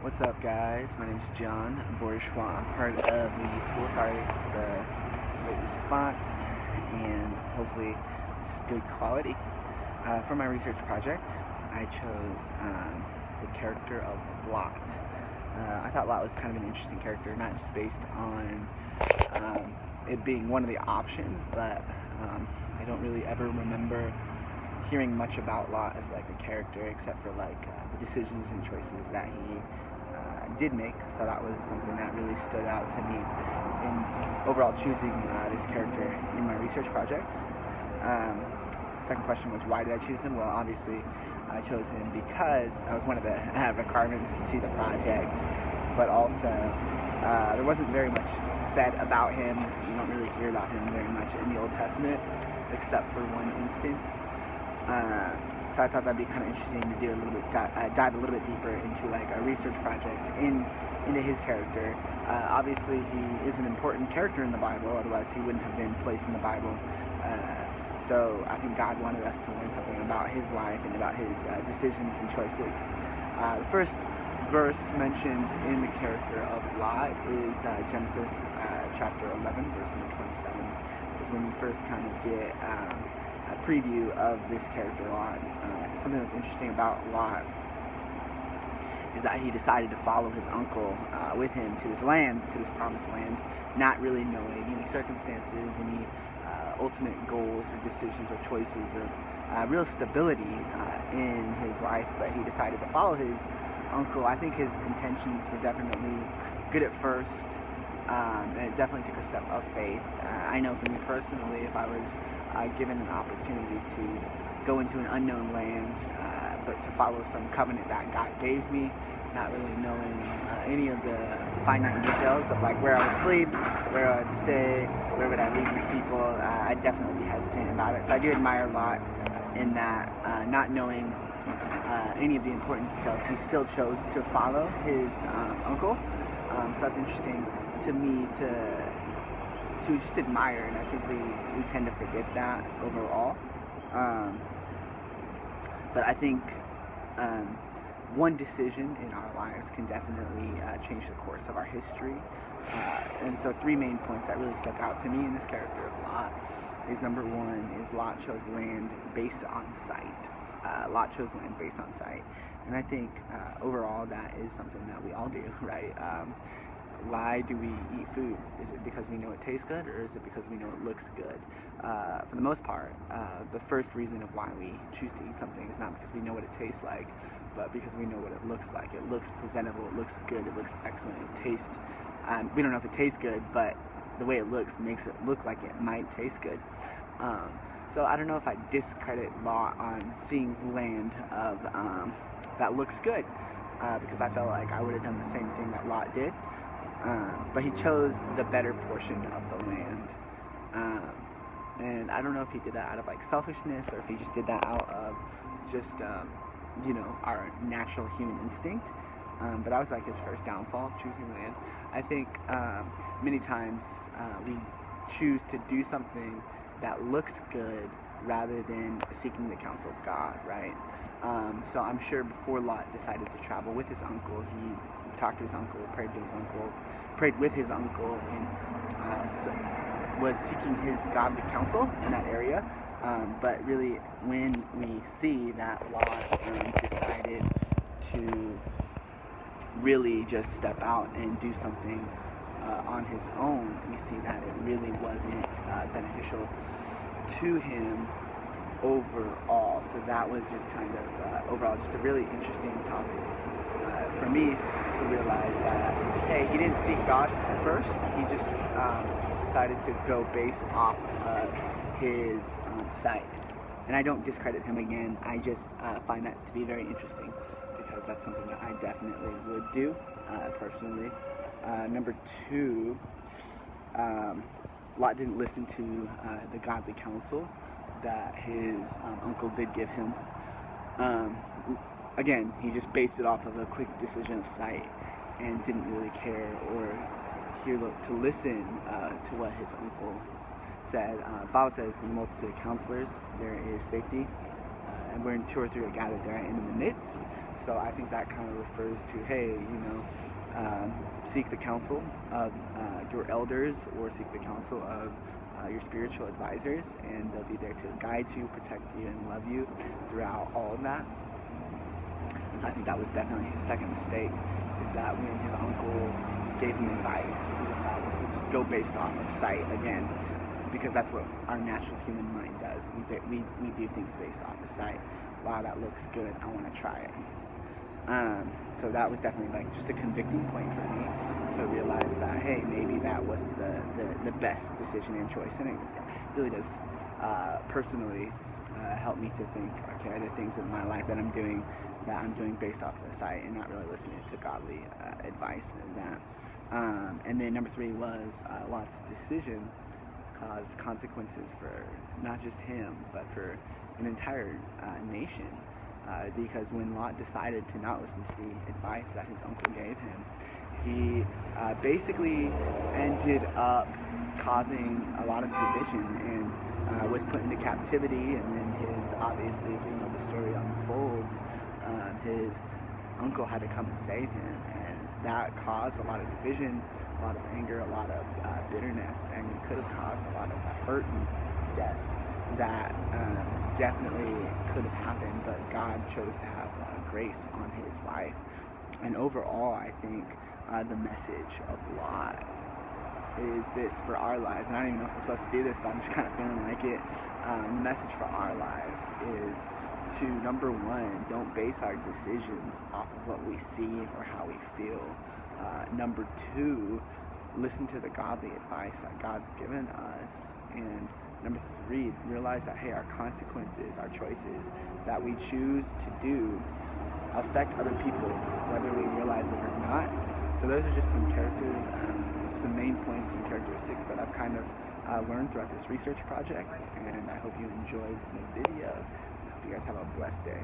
What's up, guys? My name is John Bourgeois, part of the school. Sorry for the late response, and hopefully this is good quality. For my research project, I chose the character of Lot. I thought Lot was kind of an interesting character, not just based on it being one of the options, but I don't really ever remember hearing much about Lot as like a character, except for like the decisions and choices that he did make. So that was something that really stood out to me in overall choosing this character in my research project. Second question was, why did I choose him? Well, obviously I chose him because that was one of the requirements to the project, but also there wasn't very much said about him. You don't really hear about him very much in the Old Testament, except for one instance. So I thought that'd be kind of interesting to do a little bit, dive a little bit deeper into like a research project into his character. Obviously, he is an important character in the Bible; otherwise, he wouldn't have been placed in the Bible. So I think God wanted us to learn something about his life and about his decisions and choices. The first verse mentioned in the character of Lot is Genesis chapter 11, verse number 27. Is when you first kind of get a preview of this character Lot. Something that's interesting about Lot is that he decided to follow his uncle with him to this land, to this promised land, not really knowing any circumstances, any ultimate goals or decisions or choices of real stability in his life, but he decided to follow his uncle. I think his intentions were definitely good at first, and it definitely took a step of faith. I know for me personally, if I was given an opportunity to go into an unknown land, but to follow some covenant that God gave me, not really knowing any of the finite details of like where I would sleep, where I would stay, where would I leave these people, I'd definitely be hesitant about it. So I do admire Lot in that, not knowing any of the important details, he still chose to follow his uncle. So that's interesting to me to just admire, and I think we tend to forget that overall. But I think one decision in our lives can definitely change the course of our history. And so 3 main points that really stuck out to me in this character of Lot is, number one, is Lot chose land based on sight. Lot chose land based on sight. And I think overall that is something that we all do, right? Why do we eat food? Is it because we know it tastes good, or is it because we know it looks good? For the most part, the first reason of why we choose to eat something is not because we know what it tastes like, but because we know what it looks like. It looks presentable, it looks good, it looks excellent, it tastes, we don't know if it tastes good, but the way it looks makes it look like it might taste good. So I don't know if I discredit Lot on seeing land of that looks good, because I felt like I would have done the same thing that Lot did. But he chose the better portion of the land. And I don't know if he did that out of like selfishness, or if he just did that out of just, our natural human instinct. But that was like his first downfall, choosing land. I think many times we choose to do something that looks good rather than seeking the counsel of God, right? So I'm sure before Lot decided to travel with his uncle, he talked to his uncle, prayed with his uncle, and was seeking his godly counsel in that area. But really, when we see that Lot decided to really just step out and do something on his own, we see that it really wasn't beneficial to him overall. So that was just kind of overall just a really interesting topic for me to realize that, hey, he didn't seek God at first. He just decided to go based off of his sight. And I don't discredit him again. I just find that to be very interesting, because that's something that I definitely would do personally. Number 2, Lot didn't listen to the godly counsel that his uncle did give him. Again, he just based it off of a quick decision of sight and didn't really care or to listen to what his uncle said. The Bible says, in the multitude of counselors there is safety, and where 2 or 3 are gathered there, I am in the midst. So I think that kind of refers to, hey, seek the counsel of your elders, or seek the counsel of your spiritual advisors, and they'll be there to guide you, protect you, and love you throughout all of that. And so I think that was definitely his second mistake, is that when his uncle gave him advice, he decided to just go based off of sight again, because that's what our natural human mind does. We do things based off of sight. Wow, that looks good, I want to try it. So that was definitely like just a convicting point for me to realize that, hey, maybe that wasn't the best decision and choice. And it really does personally help me to think, okay, are there things in my life that I'm doing based off of the sight and not really listening to godly advice and that. And then number 3 was Lot's decision caused consequences for not just him, but for an entire nation. Because when Lot decided to not listen to the advice that his uncle gave him, he basically ended up causing a lot of division and was put into captivity. And then obviously, as we know the story unfolds, his uncle had to come and save him, and that caused a lot of division, a lot of anger, a lot of bitterness, and it could have caused a lot of hurt and death that definitely could have happened, but God chose to have grace on his life. And overall, I think the message of Lot is this for our lives, and I don't even know if I'm supposed to do this, but I'm just kind of feeling like it. The message for our lives is to, number 1, don't base our decisions off of what we see or how we feel. Number 2, listen to the godly advice that God's given us. And number 3, realize that, hey, our consequences, our choices that we choose to do affect other people, whether we realize it or not. So those are just some some main points and characteristics that I've kind of learned throughout this research project, and I hope you enjoyed the video. I hope you guys have a blessed day.